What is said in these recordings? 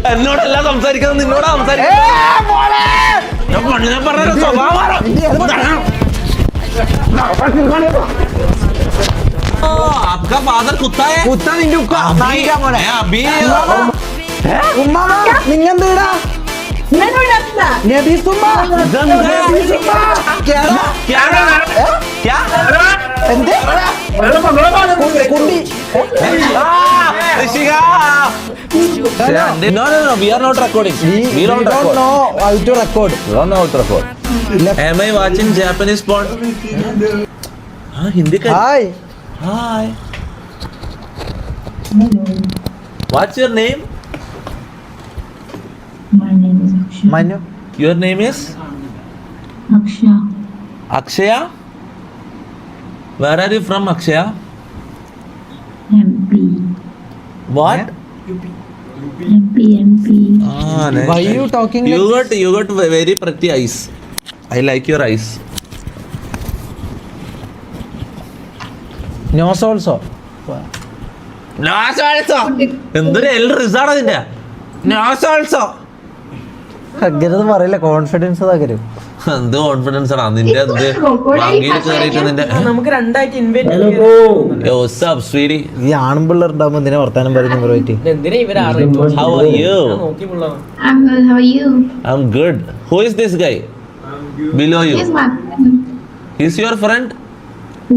എന്നോടല്ല സംസാരിക്കുന്നത്, നിന്നോടാ സംസാരിക്കുന്നത്. आपका फादर कुत्ता है? कुत्ता निंटे अभी നിങ്ങെന്താ No, we are not recording. We don't know how to record. We don't know how to record. Am I watching Japanese porn? Hindi ka? Hi. Hi. What's your name? My name is Akshay. Manu. Your name is Akshay. Akshaya? Where are you from, Akshaya? MP. What? MP. Nice. Why you talking You like got very pretty eyes. I like your eyes. nose also? Nose also. എന്തൊരു റിസാർഡ് അതിന്റെ nose also. അങ്ങനെ പറയില്ല, confidence തകരും. എന്ത് confidence ആണ് നിന്റെ? എന്ത് വാങ്ങിയിൽ കയറിയിട്ട് നിന്റെ നമുക്ക് രണ്ടായിട്ട് ഇൻവൈറ്റ് സ്വീറ്റി. ഈ ആണുമ്പിള്ള ഉണ്ടാകുമ്പോ എന്തിനാ വർത്താനം പറയുന്ന പറ്റി? എന്തിനാ ഇവര് How are you? നോക്കി മുള്ളതാണ്. I'm good. How are you? I'm good. Who is this guy below you? He's my friend. He's your friend?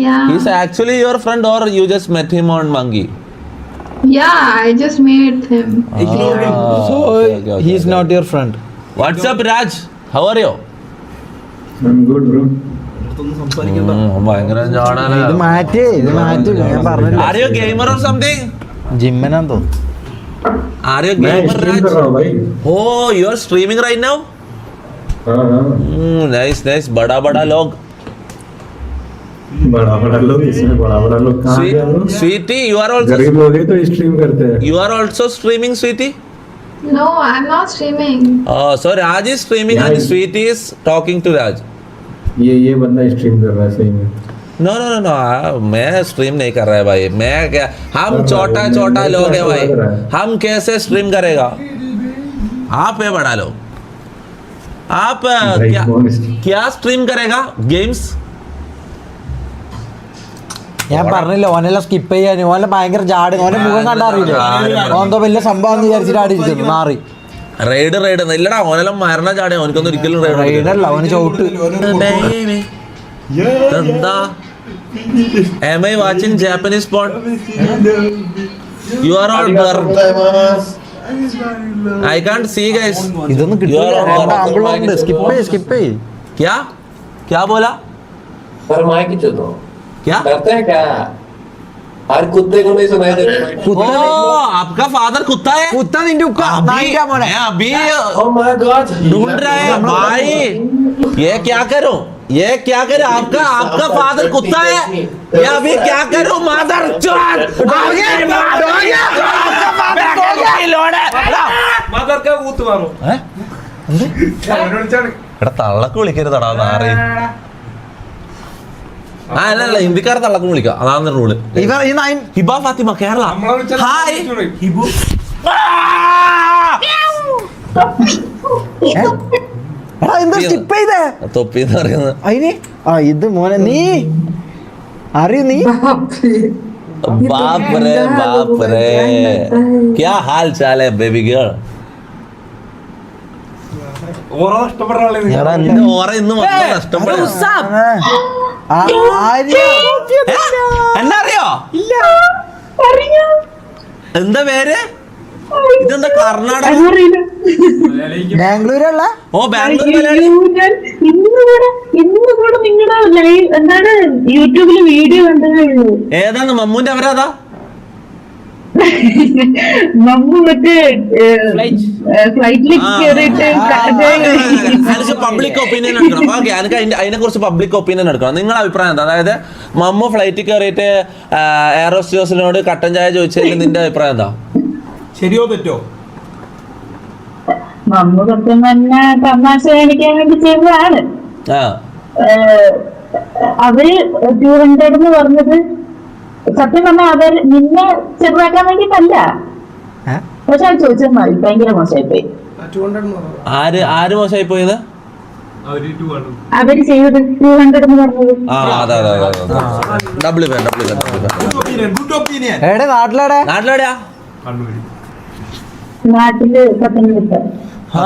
Yeah. He's actually your friend or you just met him on Mangi? Yeah, I just met him. So he is not your friend. What's up, Raj? How are you? I'm good, bro. ഭയങ്കര ഇത് മാറ്റി ഞാൻ പറഞ്ഞു. Are you a gamer or something? ജിമ്മനാന്ന് തോന്നുന്നു. Are you a मैं gamer, stream Raj? कर रहा हूँ भाई. Oh, you are streaming right now? हाँ. Nice. बड़ा लोग. बड़ा लोग इसमें बड़ा लोग कहाँ गया bro? Sweetie, you are also गरीब लोग हैं तो स्ट्रीम करते हैं. you are also streaming, Sweetie? No, I'm not streaming. Oh, so Raj is streaming and Sweetie is talking to Raj. ये बंदा स्ट्रीम कर रहा है सही में. No, मैं स्ट्रीम नहीं कर रहा है भाई. मैं क्या, हम छोटा लोग है भाई. हम कैसे स्ट्रीम करेगा? आप है बड़ा लोग. आप क्या स्ट्रीम करेगा? गेम्स? ഞാൻ പറഞ്ഞില്ല, ഓനെല്ലാം സ്കിപ്പ് ചെയ്യാൻ. ഓനെ ഭയങ്കര ജാട്, ഓന്റെ മുഖം കണ്ടറിയില്ല. ഓന്തോ വലിയ സംഭവം വിചാരിച്ചിട്ട് ആടിയിരിക്കുന്നു. മാറി റൈഡ് ഇല്ലടാ, ഓനെല്ലാം മരണ ചാടിയ. ഓനക്കൊന്നും ഒരിക്കലും റൈഡല്ല, ഓന് ചവിട്ട്. എന്താ? Am I watching Japanese porn? You are all blurred. I can't see, guys. ഇതൊന്നും കിട്ടില്ല. സ്കിപ്പ് ചെയ്യ്. क्या बोला? क्या? करते हैं क्या? हर कुत्ते को नहीं सुनाई देता. आपका फादर कुत्ता है? കുത്ത നിന്റെ ഉപ്പ നായിക്കാ മോനെ. मैं अभी Oh my God! ढूंढ रहे हैं भाई. ये क्या करूं? आपका फादर कुत्ता है? ये अभी क्या करूं? मदर चोद മദർക്കാ കൂത്ത് മാറോ. എടാ തള്ളക്ക് വിളിക്കരുതടാ നാറി. അല്ല ഹിന്ദിക്കാരെ തള്ളക്ക് വിളിക്കാം, അതാണ് റൂള്. ഹിബ ഫാത്തിമ കേരള. ഹായ് എന്താ സ്കിപ്പ് ചെയ്തേ? തൊപ്പി എന്ന് പറയുന്നത്. അതിന് ഇത് മോനെ നീ അറിയൂ നീ. ബാപ്പ് രേ ക്യാ ഹാൽ ചാൽ ഹൈ ബേബി ഗേൾ? ഓരോ ഇഷ്ടപ്പെടുന്ന ആളെ എടാ, നിന്റെ ഓറ ഇന്ന് മൊത്തം നഷ്ടപ്പെടും. എന്നറിയോ? എന്താ പേര്? ഇതെന്താ കർണാടക? ബാംഗ്ലൂരുള്ള ഓ ബാംഗ്ലൂർ മലയാളി. ഇന്ന് കൂടെ നിങ്ങളുടെ ലൈവ് എന്താണ് യൂട്യൂബില് വീഡിയോ കണ്ടതേ ഉള്ളൂ. ഏതാണ് മമ്മൂന്റെ അവരാതാ? മമ്മു മറ്റേ ഫ്ലൈറ്റിൽ കയറിയിട്ട് എനിക്ക് പബ്ലിക് ഒപ്പീനിയൻ എടുക്കണം. ഓക്കെ, എനിക്ക് അതിനെ കുറിച്ച് പബ്ലിക് ഒപ്പീനിയൻ എടുക്കണം. നിങ്ങളുടെ അഭിപ്രായം എന്താ? അതായത് മമ്മു ഫ്ലൈറ്റിൽ കയറിയിട്ട് എയർ ഹോസ്റ്റസിനോട് കട്ടൻ ചായ ചോദിച്ചതിൽ നിന്റെ അഭിപ്രായം എന്താ? ശരിയോ തെറ്റോ? മമ്മു സത്യം തന്നെ തമാശ കാണിക്കാൻ വേണ്ടി ചെയ്തതാണ്. അവര് 200 എന്ന് പറഞ്ഞത് സത്യം പറഞ്ഞാൽ അവർ നിന്നെ ചെറുതാക്കാൻ വേണ്ടിട്ടല്ല. പക്ഷെ അത് ചോദിച്ചാൽ മതി, ഭയങ്കര മോശമായിപ്പോയി. ആര് മോശമായി പോയത്? അവര് ചെയ്തത് 200 എന്ന് പറഞ്ഞത്. ആ അതെ ഡബിൾ ഫാൻ. Good opinion. എവിടെ നാട്ടിലെവിടെ? നാട്ടിലെവിടെയാ? നാട്ടില് പത്തനംതിട്ട. ആ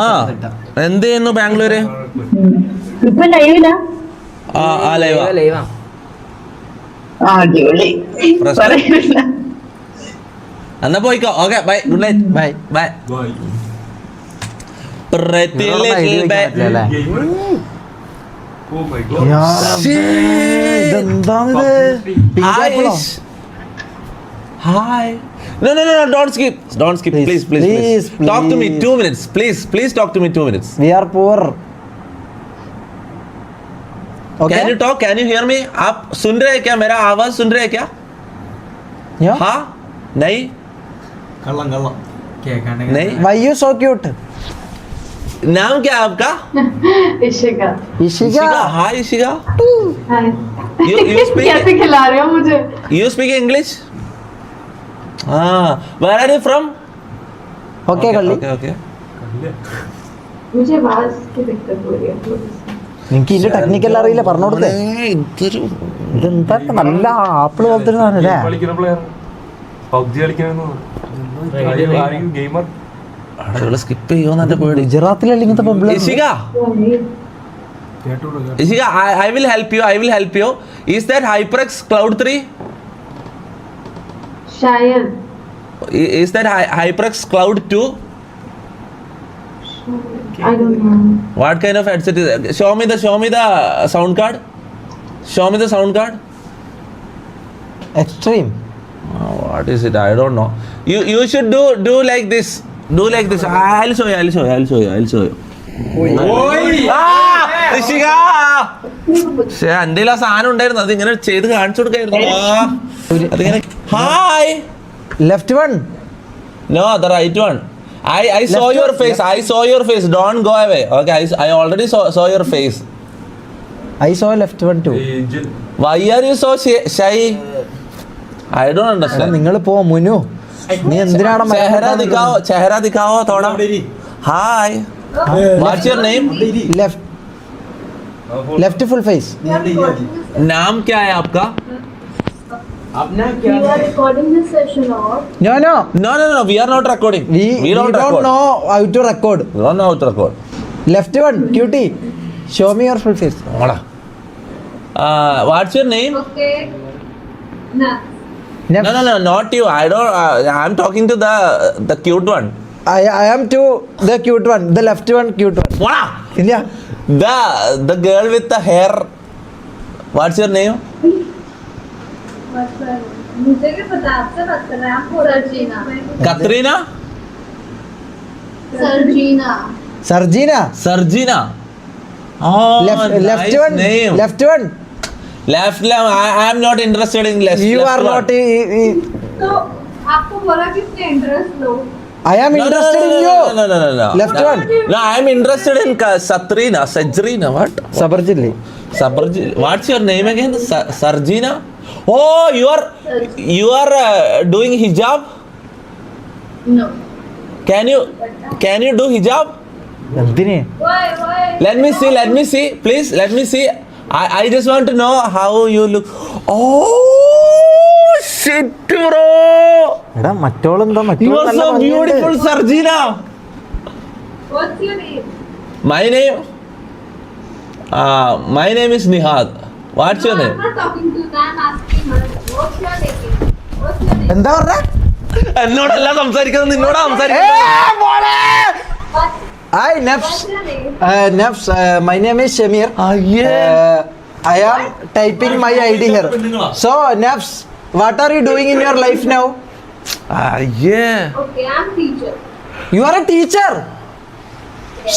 എന്ത് ചെയ്യുന്നു ബാംഗ്ലൂര്? ഇപ്പൊ ലൈവില. ആ ലൈവാ. അടിപൊളി. പറയില്ല. എന്നാ പോയിക്കോ. Okay bye, good night. Bye. Bye. Pretty little bit. Hi. No, don't skip. Please. Talk to me 2 minutes. Please talk to me 2 minutes. We are poor. Okay. Can you talk? Can you hear me? आप सुन रहे हैं क्या? मेरा आवाज सुन रहे हैं क्या? Yeah. हाँ? नहीं? കള്ളം नहीं? Why you so cute? नाम क्या है आपका? Ishika. Ishika. Hi Ishika. Hi. You speak? कैसे खिला रहे हो मुझे? You speak English? Where are you from? Okay, കള്ളി. Okay. मुझे आवाज की दिक्कत हो रही है थोड़ी सी। നിനക്ക് ഇതിന്റെ ടെക്നിക്കൽ അറിയില്ല, പറഞ്ഞു കൊടുത്തേ. ഇതെന്താ നല്ല ആപ്പിള് പോലത്തെ സാധനല്ലേ? പബ്ജി കളിക്കണമെന്ന് ഗെയിമർ സ്കിപ്പ് ചെയ്യുമോ എന്റെ പേടി. ഗുജറാത്തിലല്ലേ ഇങ്ങനത്തെ പെമ്പിള്? Ishika, I will help you. Is that HyperX Cloud 3? शायद। Is that HyperX Cloud 2? I don't know. What kind of headset is it? Show me the sound card. Show me the sound card. Extreme. What is it? I don't know. You should do like this. Do like this. I'll show you. Rishika പക്ഷേ എൻ്റെ ആ സാധനം ഉണ്ടായിരുന്നു, അത് ഇങ്ങനെ ചെയ്ത് കാണിച്ചു കൊടുക്കായിരുന്നു. അതിങ്ങനെ hi. Left one. No, the right one. I saw your face. I saw your face. Don't go away. Okay, I already saw your face. I saw left one too. Why are you so shy? I don't understand. നിങ്ങൾ പോ മുനു. നീ എന്തിനാണ് चेहरा दिखाओ थोड़ा. Hi. What's your name? Left full face. नाम क्या है आपका? You are recording this session or? No. No. We are not recording. We don't know how to record. We don't know how to record. Left one, cutie. Show me your full face. What's your name? Okay. Nah. No, not you. I don't. I'm talking to the cute one. I am to the cute one. The left one, cute one. India. The girl with the hair. What's your name? मुझे क्या पता, आपसे बात कर रहे हैं आप. Katrina? Sarjina. Oh, Left nice one. name. Left one. Left. I am not interested in left. You left are one. not. तो आपको बोला किसने interest low. I am interested in you. No. Left one. No, I am interested in Sajrina. What? Sabarjilli. What's your name again? Sarjina. Oh, you are doing hijab? No. Can you do hijab? എന്തിന്? Why? Let me see. Please, let me see. I just want to know how you look. Oh, shit, bro. എടാ മറ്റോളെന്താ You are so beautiful, Sarjina. What's your name? My name is Nihad. What's your name? I'm not talking to you. I'm asking her. What's your name? എന്താ പറഞ്ഞ? എന്നോടല്ല സംസാരിക്കുന്നത്, നിന്നോടാ സംസാരിക്കുന്നത്. Hi, Nafs. What's your name? Nafs, my name is Shamir. I am typing my ID here. So, Nafs, what are you doing in your life now? Yeah. Okay, I'm teacher. You are a teacher.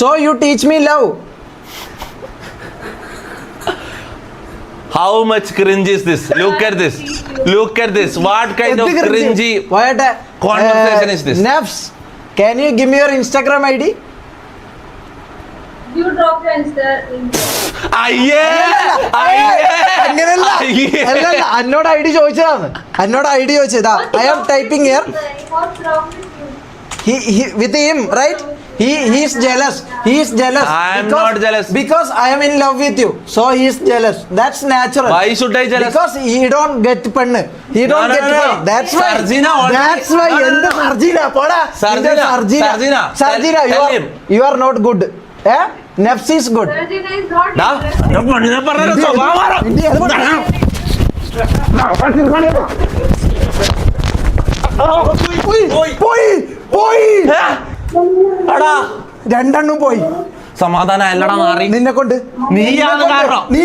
So, you teach me love. How much cringe is this? Look at this. What kind of cringy What conversation is this? Nafs, can you give me your Instagram ID? You drop your Insta. അങ്ങനെയല്ല. അല്ലല്ല, എന്നോട് I D ചോദിച്ചതാണ്. I am typing here. What's wrong with you? he with him, right? He is jealous. He is jealous. I am not jealous. Because I am in love with you. So he is jealous. That's natural. Why should I jealous? Because he don't get pennu. He don't No, get no, no. pennu. That's why. Sarjina already- That's why. No, no, no. എന്ത് സർജീന പോടാ. Sarjina, Sarjina. Sarjina, Tell him. you are not good. Eh? Nafs is good. Sarjina is not ഡാ, ഞാൻ പെണ്ണിനെ പറഞ്ഞ സ്വഭാവം മാറാം. India അത് പോട്ടെ. പോയി എടാ, രണ്ടെണ്ണം പോയി. സമാധാനം അല്ലടാ മാറി. നിന്നെ കൊണ്ട് നീയാണ് കാരണം. നീ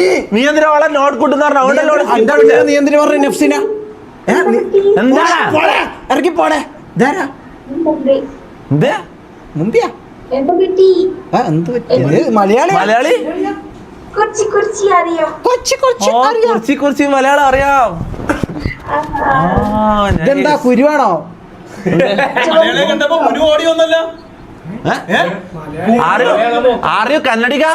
എന്തിനാ അവളെ നോട്ട് കൂട്ടുന്ന പറഞ്ഞ അവളുടെ നീ എന്തിനു പറഞ്ഞു നഫ്സിന? എന്താ ഇറക്കി പോടെ. ഇതാരാ? എന്തേ മുമ്പിയാ? എന്ത് കിട്ടി? എന്ത് പറ്റി? മലയാളി മലയാളി? കുറച്ച് കുറച്ച് അറിയാം. കൊച്ചി ഓ, കുറച്ച് കുറച്ച് മലയാളം അറിയാം. ഇതെന്താ കുരുവാണോ? മലയാളിയെ കണ്ടപ്പോ മുരു ഓടി വന്നല്ല. Are you Kannadiga?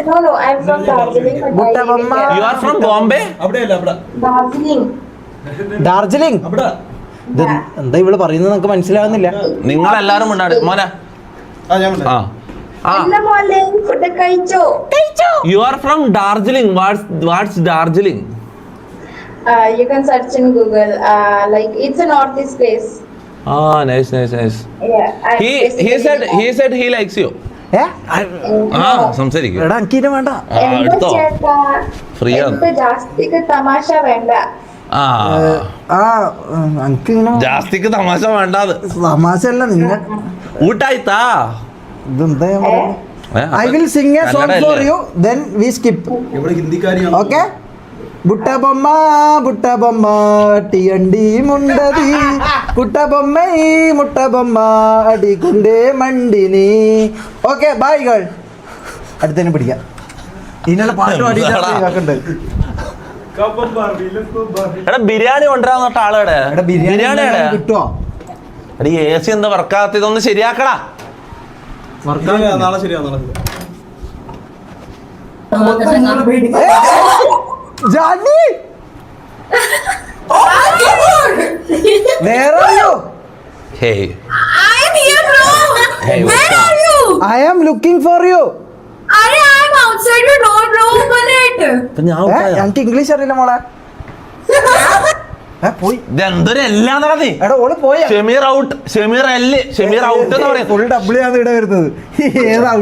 No, no, I'm from Darjeeling. മുട്ടബമ്മ. You are from Bombay? അവിടെയല്ല അവിടെ. Darjeeling. ഡാർജിലിംഗ്. അവിടെ. എന്താ ഇവള് പറയുന്നത് നമുക്ക് മനസ്സിലാവുന്നില്ല. നിങ്ങൾ എല്ലാരും ഉണ്ടാട് മോനെ. ആ ഞാൻ ആ ആ അല്ല മോളെ, ഫുഡ് കഴിച്ചോ? You are from Darjeeling. What's Darjeeling? You can search in Google. Like it's a northeast place. Nice nice nice. Yeah. He said he likes you. സംസാരിക്കും. എടാ എനിക്കിനെ വേണ്ട. എടുത്തോ, ഫ്രീ ആണ്. ജാസ്തിക്ക് തമാശ വേണ്ട. എനിക്കിങ്ങനെ ജാസ്തിക്ക് തമാശ വേണ്ടാത്. തമാശല്ല നിന്നെ. ഊട്ടായിത്താ. ഇതെന്താ I will sing a song for you then we skip. ഇവിടെ ഹിന്ദിക്കാരിയാണ്. ഓക്കെ. ബുട്ടബൊമ്മ ബുട്ടബൊമ്മ ടിയണ്ടി മുണ്ടതി കുട്ടബൊമ്മ മുട്ടബൊമ്മ അടികൊണ്ടേ മണ്ടിനി. Okay bye girl. അടുത്തന്നെ പിടിക്കാം. ഇതിനുള്ള പാട്ട് പാടിയിട്ടുണ്ട്. എടാ ബിരിയാണി കൊണ്ടുവരാൻ തൊട്ട ആളെടെ. ബിരിയാണി കിട്ടുമോ? എടീ AC എന്താ വർക്കാത്ത, ഇതൊന്ന് ശരിയാക്കടാ. നാളെ ശരിയാ, നാളെ Jani where are you? Hey. I am here, bro. Hey, Where are you? I am looking for you. I am outside your door, bro. Open it. ഇപ്പൊ ഞാൻ ഔട്ടായോ? എനിക്ക് ഇംഗ്ലീഷ് അറിയില്ല മോളെ. പോയി. ഇതെന്തൊരു എല്ലാം നടത്തി. എടാ ഓള് പോയ. ഷമീർ ഔട്ട്. ഷമീർ ഔട്ട് എന്ന് പറയുന്നത്. ഫുൾ ഡബ്ല്യൂ ആണ് ഇവിടെ വരുന്നത്.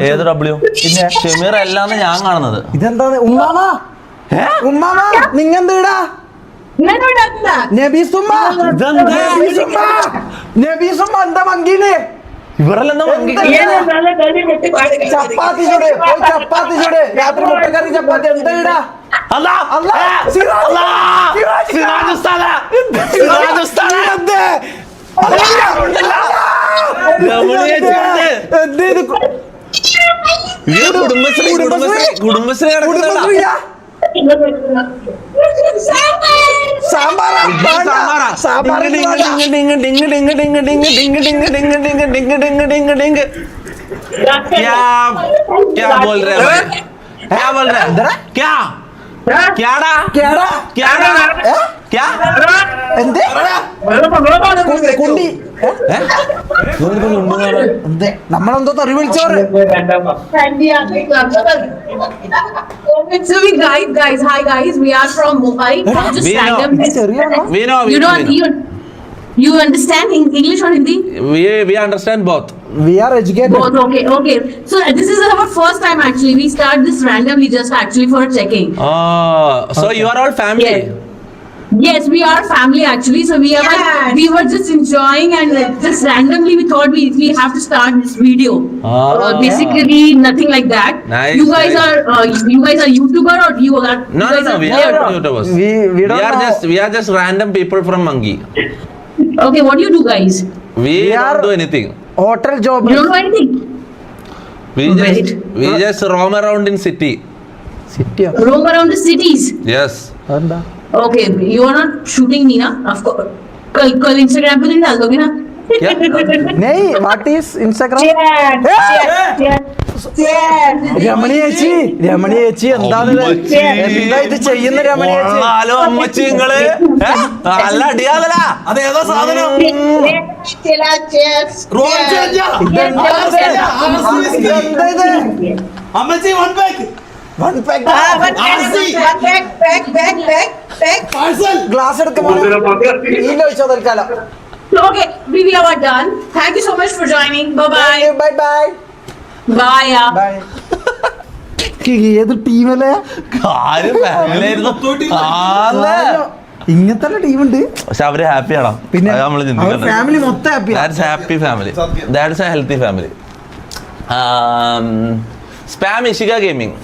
ഏത് W? പിന്നെ ഷമീർ അല്ലാന്ന് ഞാൻ കാണുന്നത്. ഇതെന്താ ഉമ്മാമ? ഉമ്മാമ നിങ്ങെന്താ? നബീസുമ്മ. നബീസുമ്മ എന്താ മങ്കില്? ഇവരെല്ലാം ചപ്പാത്തി ചൂട്. പോയി ചപ്പാത്തി ചൂട്. രാത്രി മുട്ടക്കറി ചപ്പാത്തി എന്താ ഇടാ? കുടുംബശ്രീ क्या बोल रहे हैं? क्या बोल रहे हैं? क्या ക്യാടാ കേടാ ക്യാടാ ക്യാ എന്ത് കുണ്ടി എന്തേ നമ്മളെന്തോ തെറി വിളിച്ചോറ്. So we guys, hi guys, we are from Mumbai. Just random. You know, you understand English or Hindi? We understand both. We are educated. Both, okay. So this is our first time actually. We start this randomly just actually for checking. So you are all family. Yes, we are family actually. So we are we were just enjoying and just randomly we thought we have to start this video. Basically nothing like that. Nice, you guys nice. you guys are YouTuber or you are? No, we are not YouTubers. We don't know. We are just random people from Mangi. Okay, what do you do guys? We don't do anything. Hotel job. You don't do anything? We just roam around in city. City. Roam around the cities. Yes. എന്താ? Okay, you are not shooting me na? Of course. कल Instagram पे नहीं डाल दोगे ना? नहीं, what is Instagram? Ramani ചേച്ചി എന്താണിത് എന്താ ഇത് ചെയ്യുന്ന രമണി ചേച്ചി കൊള്ളാലോ അമ്മച്ചി നിങ്ങള് നല്ല അടിയാതല അതേതാ സാധനം അമ്മച്ചി വൺ പാക്ക് പാഴ്സൽ ഗ്ലാസ് എടുക്കുമ്പോൾ ഒഴിച്ചോ തൽക്കാലം So, okay, we are done. Thank you so much for joining. Bye bye. Bye bye Bye. Yeah. Bye ഏത് ടീമല്ലേ കാര്യം ഫാമിലിയായിരുന്നു ഇങ്ങനത്തെ ടീമുണ്ട് പക്ഷെ അവര് ഹാപ്പിയാണോ പിന്നെ നമ്മൾ ഫാമിലി മൊത്തം happy that's happy family that's A healthy family spam Ishika gaming